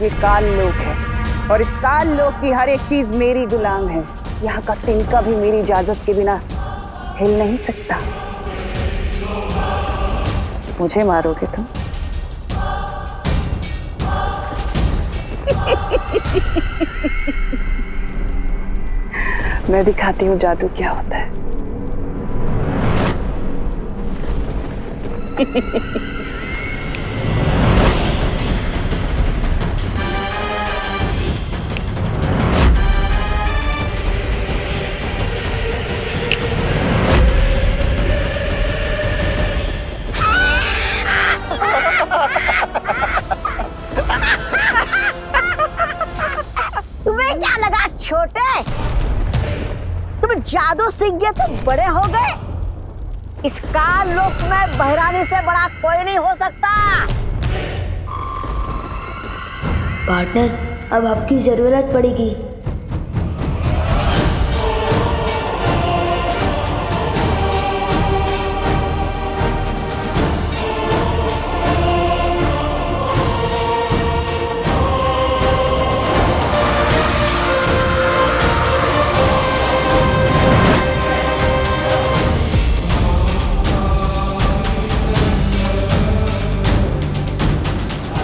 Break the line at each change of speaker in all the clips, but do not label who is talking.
ये काल लोक है और इस काल लोक की हर एक चीज मेरी गुलाम है। यहाँ का तिनका भी मेरी इजाजत के बिना हिल नहीं सकता। मुझे मारोगे तुम? मैं दिखाती हूँ जादू क्या होता है।
तुम्हें क्या लगा छोटे? तुम जादू सीख गए तो बड़े हो गए। इस काल लोक में बहरानी से बड़ा कोई नहीं हो सकता।
पार्टनर, अब आपकी जरूरत पड़ेगी।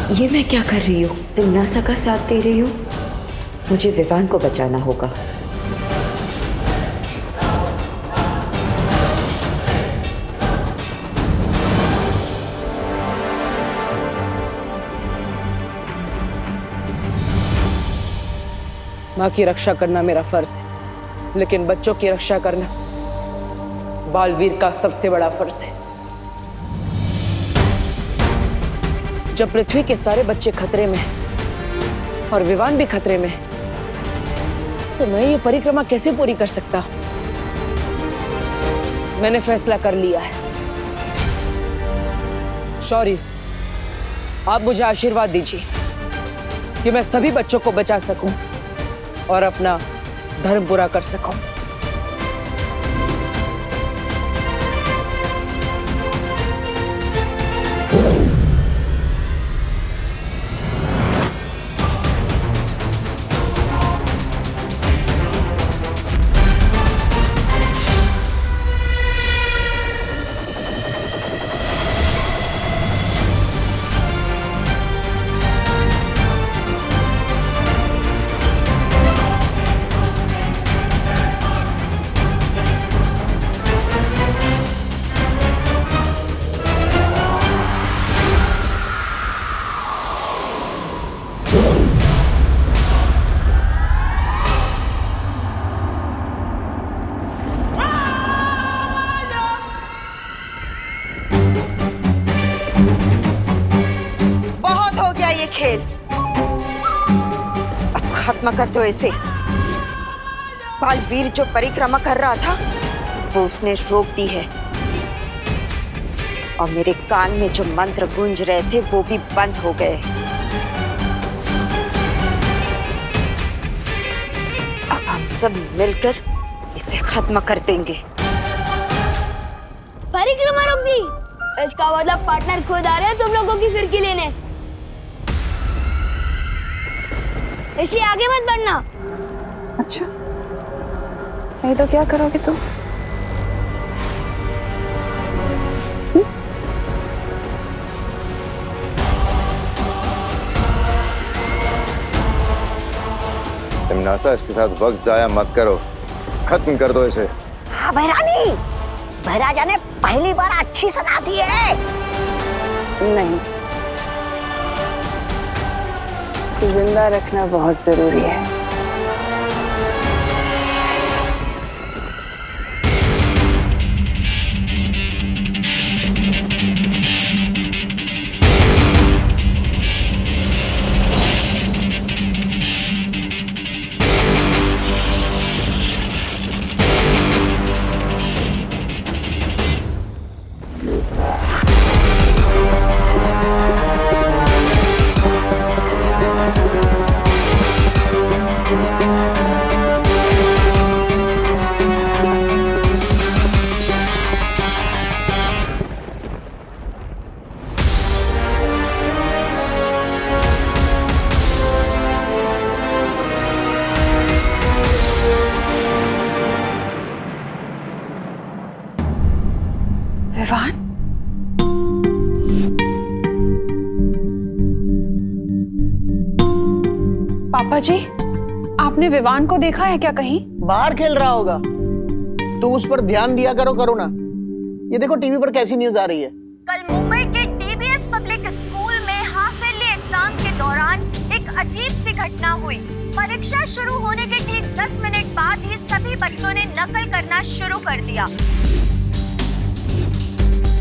ये मैं क्या कर रही हूँ? तिमनासा का साथ दे रही हूँ। मुझे विवान को बचाना होगा।
माँ की रक्षा करना मेरा फर्ज है, लेकिन बच्चों की रक्षा करना बालवीर का सबसे बड़ा फर्ज है। जब पृथ्वी के सारे बच्चे खतरे में हैं और विवान भी खतरे में है, तो मैं ये परिक्रमा कैसे पूरी कर सकता? मैंने फैसला कर लिया है। शौर्य, आप मुझे आशीर्वाद दीजिए कि मैं सभी बच्चों को बचा सकूं और अपना धर्म पूरा कर सकूं।
ये खेल अब खत्म कर दो इसे। बालवीर जो परिक्रमा कर रहा था वो उसने रोक दी है, और मेरे कान में जो मंत्र गूंज रहे थे वो भी बंद हो गए। अब हम सब मिलकर इसे खत्म कर देंगे।
परिक्रमा रोक दी? इसका मतलब पार्टनर खुद आ रहे हैं तुम लोगों की फिरकी लेने, इसलिए आगे मत बढ़ना।
अच्छा, नहीं तो क्या करोगे तुम?
तिमनासा, इसके साथ वक्त जाया मत करो, खत्म कर दो इसे।
हाँ बहरानी, बहराजा ने पहली बार अच्छी सलाह दी है।
नहीं, इसे जिंदा रखना बहुत जरूरी है।
पापा जी, आपने विवान को देखा है क्या कहीं?
बाहर खेल रहा होगा। तू उस पर ध्यान दिया करो ना। ये देखो टीवी पर कैसी न्यूज आ रही है।
कल मुंबई के डीबीएस पब्लिक स्कूल में हाफ ईयरली एग्जाम के दौरान एक अजीब सी घटना हुई। परीक्षा शुरू होने के ठीक 10 मिनट बाद ही सभी बच्चों ने नकल करना शुरू कर दिया।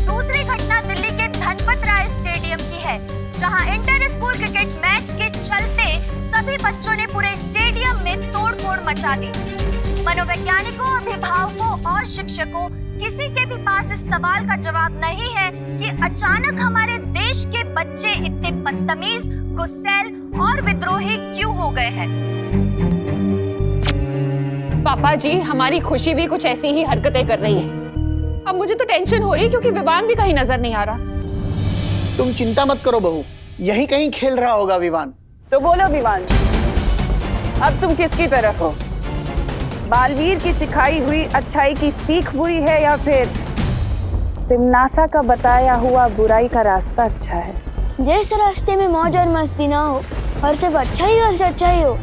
दूसरी घटना दिल्ली के धनपत राय स्टेडियम की है, जहां इंटर स्कूल क्रिकेट मैच के चलते सभी बच्चों ने पूरे स्टेडियम में तोड़फोड़ मचा दी। मनोवैज्ञानिकों, अभिभावकों और शिक्षकों किसी के भी पास इस सवाल का जवाब नहीं है कि अचानक हमारे देश के बच्चे इतने बदतमीज, गुस्सैल और विद्रोही क्यों हो गए हैं।
पापा जी, हमारी खुशी भी कुछ ऐसी ही हरकतें कर रही है। अब मुझे तो टेंशन हो रही है क्योंकि विवान भी कहीं नजर नहीं आ रहा।
तुम चिंता मत करो बहू, यहीं कहीं खेल रहा होगा विवान।
तो बोलो विवान, अब तुम किसकी तरफ हो? बालवीर की सिखाई हुई अच्छाई की सीख बुरी है या फिर तिमनासा का बताया हुआ बुराई का रास्ता अच्छा है?
जिस रास्ते में मौज और मस्ती ना हो और सिर्फ अच्छा ही और सच्चाई हो,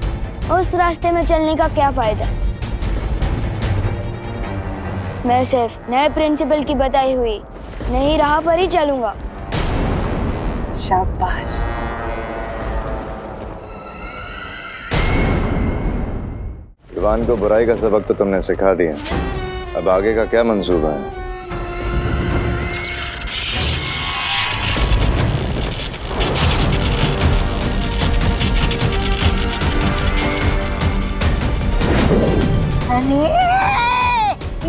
उस रास्ते में चलने का क्या फायदा। मैं सिर्फ नए प्रिंसिपल की बताई हुई नई राह पर ही चलूंगा।
शाबाश।
विवान को बुराई का सबक तो तुमने सिखा दिया, अब आगे का क्या मंसूबा है?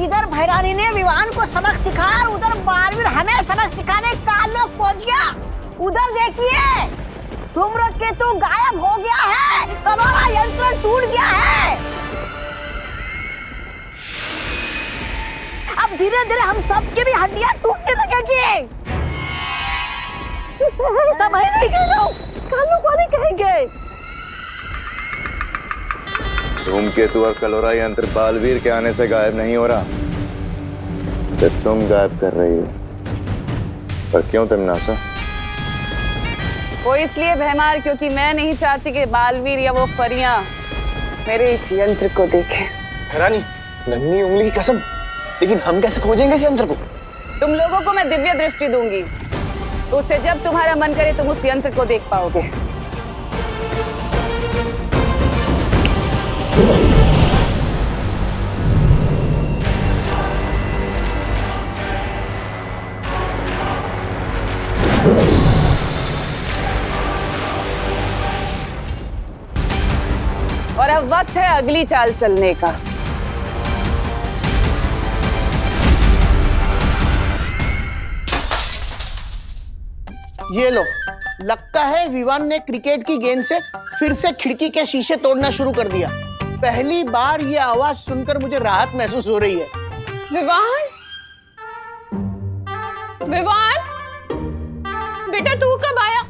इधर भैरानी ने विवान को सबक सिखाया और उधर बालवीर हमें सबक सिखाने का लोग पहुंच गया। उधर देखिए, धूम्रकेतु गायब हो गया है, हमारा यंत्र टूट गया है। अब धीरे धीरे हम सबके भी हड्डियां टूटने लगेगी। सब है नहीं कालू को नहीं कहेंगे।
धूमकेतु और कलोरा यंत्र बालवीर के आने से गायब नहीं हो रहा, सिर्फ तुम गायब कर रही हो। पर क्यों तिमनासा?
वो इसलिए भैमार क्योंकि मैं नहीं चाहती कि बालवीर या वो परियां मेरे इस यंत्र को देखें।
रानी, नन्ही उंगली की कसम, लेकिन हम कैसे खोजेंगे इस यंत्र को?
तुम लोगों को मैं दिव्य दृष्टि दूंगी, उससे जब तुम्हारा मन करे तुम उस यंत्र को देख पाओगे। और अब वक्त है अगली चाल चलने का।
ये लो, लगता है विवान ने क्रिकेट की गेंद से फिर से खिड़की के शीशे तोड़ना शुरू कर दिया। पहली बार ये आवाज सुनकर मुझे राहत महसूस हो रही है।
विवान, विवान, बेटा तू कब आया?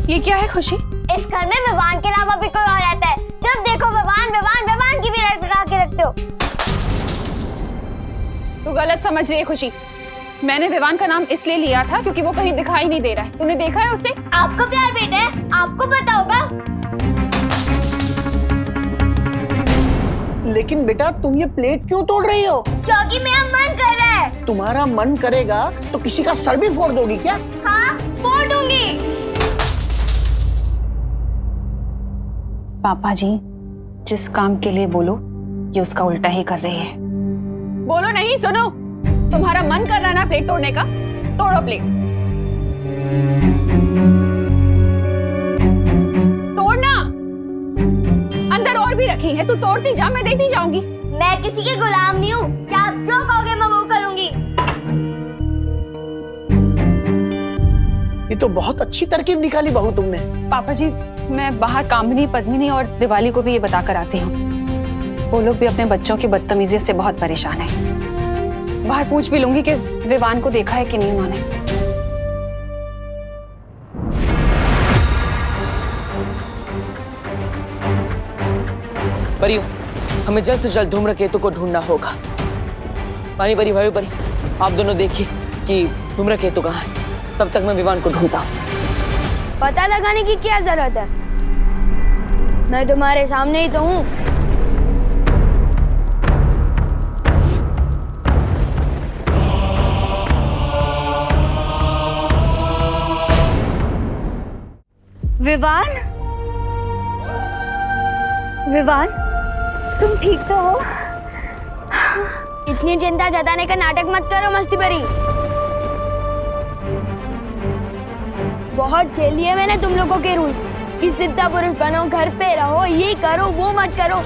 ये क्या है खुशी?
इस घर में विवान के अलावा भी कोई और रहता है। जब देखो विवान विवान विवान की भी रट बना के रखते हो।
तू गलत समझ रही है खुशी। मैंने विवान का नाम इसलिए लिया था क्योंकि वो कहीं दिखाई नहीं दे रहा है। तूने देखा है उसे?
आपका प्यार बेटा है, आपको पता होगा।
लेकिन बेटा तुम ये प्लेट क्यों तोड़ रही हो?
क्योंकि मेरा मन कर रहा है।
तुम्हारा मन करेगा तो किसी का सर भी फोड़ दोगी क्या?
हाँ, फोड़ दूंगी।
पापा जी, जिस काम के लिए बोलो ये उसका उल्टा ही कर रही है। बोलो नहीं, सुनो। तुम्हारा मन कर रहा है ना प्लेट तोड़ने का? तोड़ो प्लेट। तोड़ना। अंदर और भी रखी है, तू तोड़ती जा, मैं देती जाऊंगी।
मैं किसी के गुलाम नहीं हूँ, क्या आप जो कहोगे मैं वो करूंगी।
ये तो बहुत अच्छी तरकीब निकाली बहू तुमने।
पापा जी, मैं बाहर कामिनी, पद्मिनी और दिवाली को भी ये बता कर आती हूँ। वो लोग भी अपने बच्चों की बदतमीजी से बहुत परेशान हैं। बाहर पूछ भी लूंगी कि विवान को देखा है कि नहीं उन्होंने।
परियो, हमें जल्द से जल्द धूम्रकेतु को ढूंढना होगा। पानी परी, भाई परी, आप दोनों देखिए कि धूम्रकेतु कहाँ है, तब तक मैं विवान को ढूंढता हूँ।
पता लगाने की क्या जरूरत है? मैं तुम्हारे सामने ही तो हूँ।
विवान, विवान, तुम ठीक तो हो?
इतनी चिंता जताने का नाटक मत करो मस्ती भरी। बहुत झेल लिए मैंने तुम लोगों के रूल्स कि सिद्धा पुरुष बनो, घर पे रहो, ये करो वो मत करो।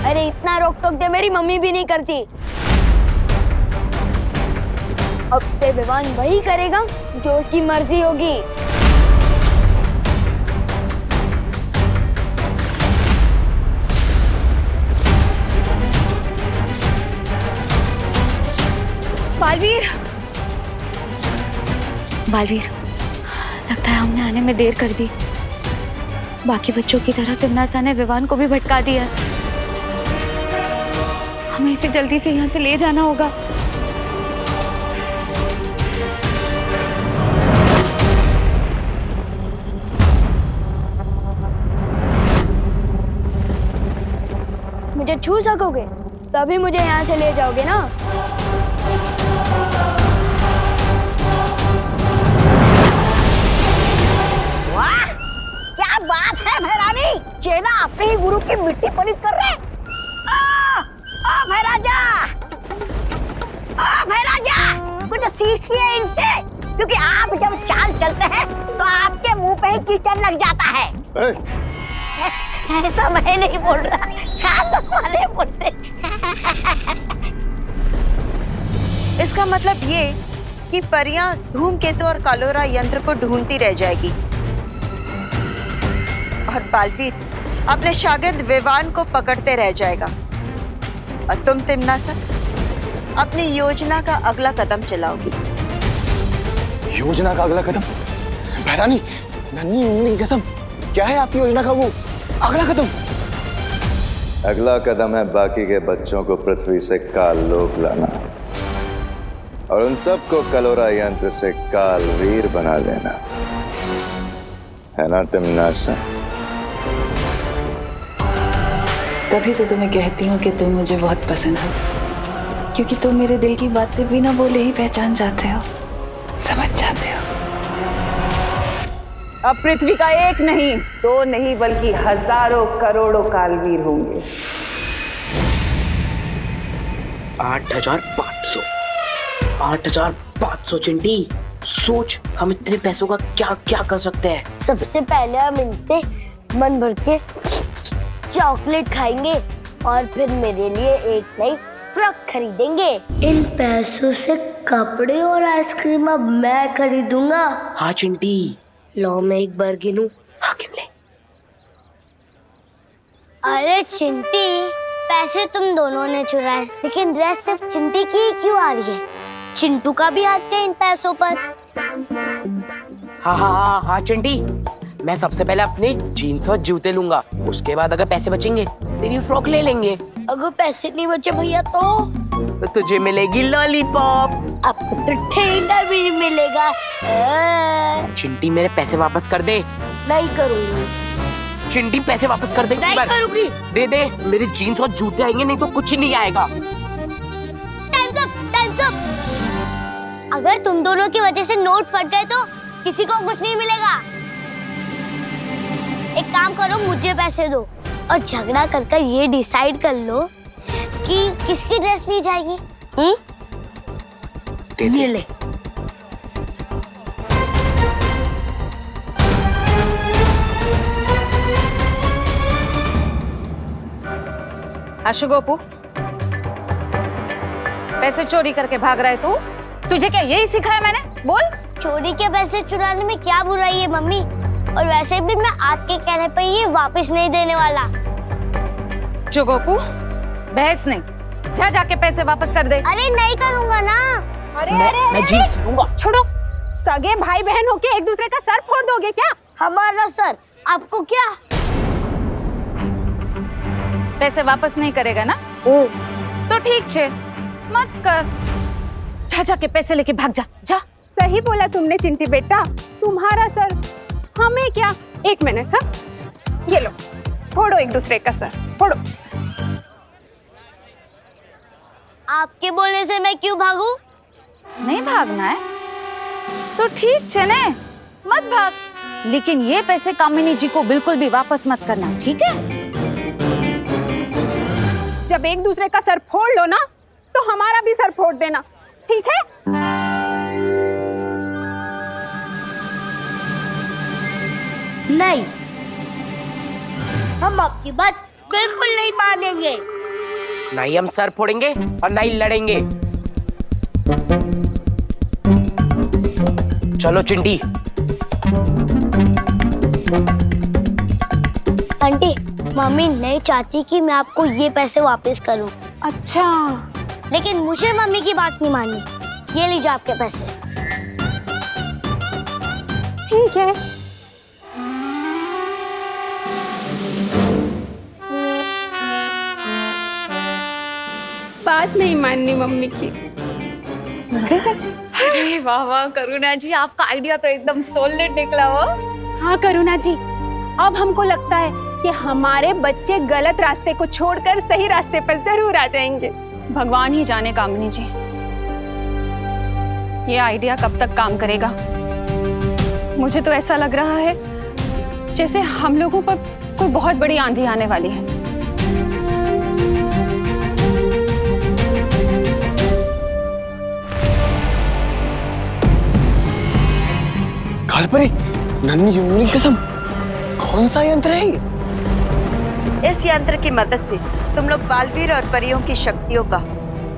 अरे इतना रोक टोक दे मेरी मम्मी भी नहीं करती। अब से विवान वही करेगा जो उसकी मर्जी होगी।
बालवीर, बालवीर, लगता है हमने आने में देर कर दी। बाकी बच्चों की तरह तिमनासा ने विवान को भी भटका दिया। हमें इसे जल्दी से यहाँ से ले जाना होगा।
मुझे छू सकोगे तभी मुझे यहाँ से ले जाओगे ना।
वाह, क्या बात है भैरानी, चेला अपने ही गुरु की मिट्टी पलित कर रहे। ओ भैराजा, ओ भैराजा, कुछ सीखिए इनसे, क्योंकि आप जब चाल चलते हैं तो आपके मुंह पे ही कीचड़ लग जाता है। ऐसा मैं नहीं बोल रहा, खान वाले बोलते।
इसका मतलब ये कि परियां धूमकेतु और कालोरा यंत्र को ढूंढती रह जाएगी और बालवीर अपने शागिर्द विवान को पकड़ते रह जाएगा और तुम तिमनासा अपनी योजना का अगला कदम चलाओगी।
योजना का अगला कदम? भैरानी, नन्ही मुन्नी की कसम, क्या है आपकी योजना का वो अगला कदम? अगला कदम है बाकी के बच्चों को पृथ्वी से काल लोक लाना और उन सबको कलोरा यंत्र से कालवीर बना देना, है ना तिमनासा?
तभी तो तुम्हें कहती हूँ कि तुम मुझे बहुत पसंद हो, क्योंकि तुम मेरे दिल की बातें बिना बोले ही पहचान जाते हो, समझ जाते हो।
अब पृथ्वी का एक नहीं, दो नहीं, बल्कि हजारों करोड़ों कालवीर होंगे।
8,500 8,500 चिंटी, सोच हम इतने पैसों का क्या क्या कर सकते हैं।
सबसे पहले हम इनसे मन भर के चॉकलेट खाएंगे और फिर मेरे लिए एक नई फ्रॉक खरीदेंगे। इन पैसों से कपड़े और आइसक्रीम अब मैं खरीदूंगा।
हाँ चिंटी,
लो मैं एक बार गिनूं।
हाँ गिन ले।
अरे चिंटी, पैसे तुम दोनों ने चुराए, लेकिन ड्रेस सिर्फ चिंटी की ही क्यों आ रही है? चिंटू का भी हाथ है इन पैसों पर।
हाँ हाँ हाँ हाँ चिंटी, मैं सबसे पहले अपने जीन्स और जूते लूंगा, उसके बाद अगर पैसे बचेंगे तेरी फ्रॉक ले लेंगे।
अगर पैसे नहीं बचे भैया
तो तुझे मिलेगी लॉलीपॉप।
अब तो ठेंगा भी नहीं मिलेगा।
चिंटी मेरे पैसे वापस कर दे।
नहीं करूंगी।
चिंटी पैसे वापस कर दे।
नहीं करूंगी।
दे दे, मेरे जीन्स और जूते आएंगे, नहीं तो कुछ ही नहीं आएगा।
Times up. अगर तुम दोनों की वजह से नोट फट गए तो किसी को कुछ नहीं मिलेगा। एक काम करो, मुझे पैसे दो और झगड़ा कर ये डिसाइड कर लो कि किसकी ड्रेस ली जाएगी।
ये ले।
अशुगोपू, पैसे चोरी करके भाग रहा है तू? तुझे क्या यही सिखाया मैंने? बोल।
चोरी के पैसे चुराने में क्या बुराई है मम्मी? और वैसे भी मैं आपके कहने पर ये वापस नहीं देने वाला।
चुगोपू, बहस नहीं, जा जाके पैसे वापस कर दे।
अरे नहीं करूंगा ना।
मैं जीन्स लूंगा।
छोड़ो, सगे भाई बहन होके एक दूसरे का सर फोड़ दोगे क्या?
हमारा सर आपको क्या?
पैसे वापस नहीं करेगा ना? तो ठीक छे, मत कर। जा जाके पैसे लेके भाग जा। जा।
सही बोला तुमने चिंटी बेटा, तुम्हारा सर
हमें क्या, 1 मिनट। हाँ, ये लो, फोड़ो एक दूसरे का सर, फोड़ो।
आपके बोलने से मैं क्यों भागूं?
नहीं भागना है तो ठीक चले, मत भाग, लेकिन ये पैसे कामिनी जी को बिल्कुल भी वापस मत करना, ठीक है?
जब एक दूसरे का सर फोड़ लो ना, तो हमारा भी सर फोड़ देना, ठीक है?
नहीं, हम आपकी बात बिल्कुल नहीं मानेंगे।
नहीं हम सर फोड़ेंगे और नहीं लड़ेंगे। चलो चिंटी।
आंटी, मम्मी नहीं चाहती कि मैं आपको ये पैसे वापस करूं।
अच्छा,
लेकिन मुझे मम्मी की बात नहीं माननी। ये लीजिए आपके पैसे।
ठीक है। बात नहीं माननी मम्मी की।
अरे वाह वाह करुणा जी, आपका आइडिया तो एकदम सॉलिड निकला हो।
हाँ करुणा जी, अब हमको लगता है कि हमारे बच्चे गलत रास्ते को छोड़कर सही रास्ते पर जरूर आ जाएंगे। भगवान ही जाने कामिनी जी, ये आइडिया कब तक काम करेगा। मुझे तो ऐसा लग रहा है जैसे हम लोगों पर कोई बहुत बड़ी आंधी आने वाली है।
कालपरी, नन्ही उंगली की कसम, कौन सा यंत्र है ये?
इस यंत्र की मदद से तुम लोग बालवीर और परियों की शक्तियों का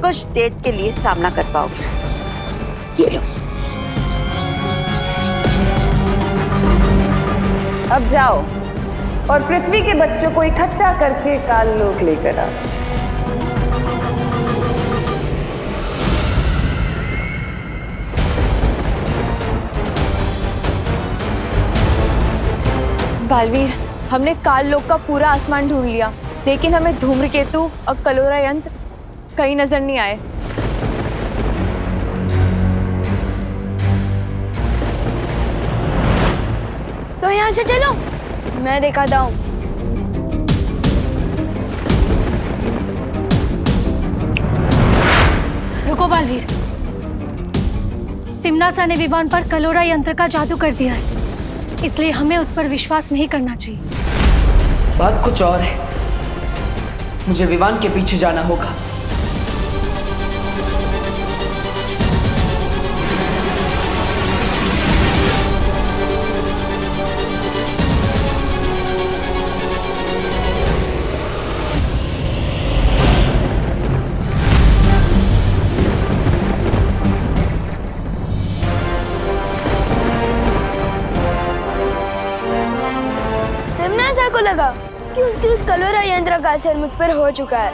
कुछ देर के लिए सामना कर पाओगे। ये लो।
अब जाओ और पृथ्वी के बच्चों को इकट्ठा करके काललोक लेकर आओ।
बालवीर, हमने काल लोक का पूरा आसमान ढूंढ लिया, लेकिन हमें धूम्रकेतु और कलोरा यंत्र कहीं नजर नहीं आए।
तो यहाँ से चलो, मैं दिखाता हूँ।
रुको बालवीर, तिम्नासा ने विवान पर कलोरा यंत्र का जादू कर दिया है, इसलिए हमें उस पर विश्वास नहीं करना चाहिए।
बात कुछ और है, मुझे विवान के पीछे जाना होगा।
को लगा कि उसकी उस कलोरा यंत्र का असर मुझ पर हो चुका है,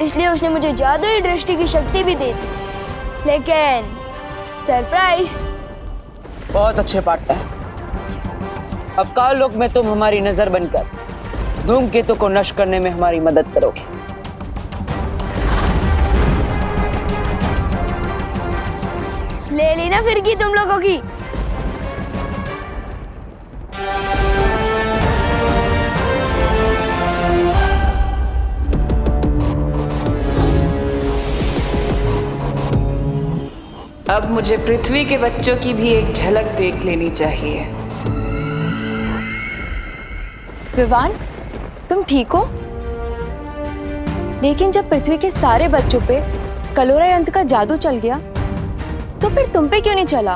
इसलिए उसने मुझे जादुई दृष्टि की शक्ति भी दे दी। लेकिन सरप्राइज।
बहुत अच्छे पार्टनर, अब काललोक में तुम हमारी नजर बनकर धूमकेतु को नष्ट करने में हमारी मदद करोगे।
ले ली ना फिरकी तुम लोगों की।
अब मुझे पृथ्वी के बच्चों की भी एक झलक देख लेनी चाहिए।
विवान, तुम ठीक हो? लेकिन जब पृथ्वी के सारे बच्चों पे कलोरा यंत्र का जादू चल गया, तो फिर तुम पे क्यों नहीं चला?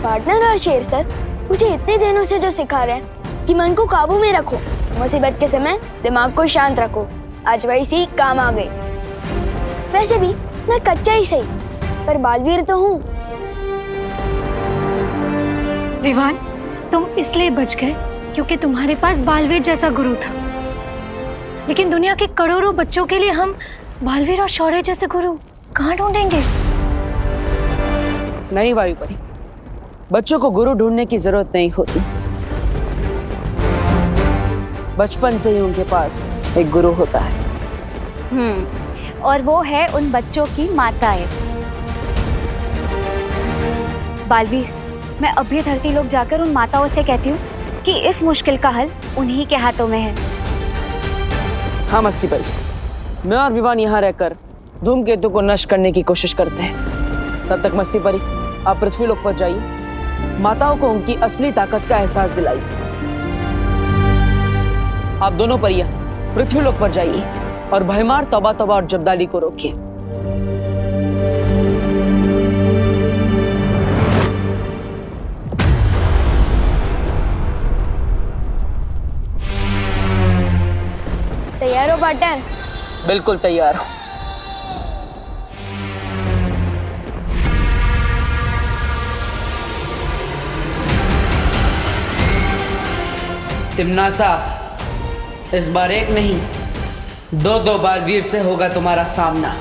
पार्टनर और शेर सर मुझे इतने दिनों से जो सिखा रहे हैं कि मन को काबू में रखो, मुसीबत के समय दिमाग को शांत रखो, आज वही सीख काम आ गई। वैसे भी मैं कच्चा ही सही, पर बालवीर तो हूँ।
विवान, तुम इसलिए बच गए क्योंकि तुम्हारे पास बालवीर जैसा गुरु था, लेकिन दुनिया के करोड़ों बच्चों के लिए हम बालवीर और शौर्य जैसे गुरु कहाँ ढूंढेंगे?
नहीं वायुपरी, बच्चों को गुरु ढूंढने की जरूरत नहीं होती। बचपन से ही उनके पास एक गुरु होता है।
और वो है उन बच्चों की माताएं। बालवीर, मैं अभी धरती लोक जाकर उन माताओं से कहती हूँ क्योंकि इस मुश्किल का हल उन्हीं के हाथों में है।
हाँ मस्ती परी, मैं और विवान यहाँ रहकर धूमकेतु को नष्ट करने की कोशिश करते हैं। तब तक मस्ती परी आप पृथ्वीलोक पर जाइए, माताओं को उनकी असली ताकत का एहसास दिलाइए। आप दोनों परियां पृथ्वीलोक पर जाइए और भयमार तौबा तौबा और जब्दाली को रोकिए।
तैयार हो पार्टनर?
बिल्कुल तैयार हो। तिमनासा, इस बार एक नहीं 2 बालवीर से होगा तुम्हारा सामना।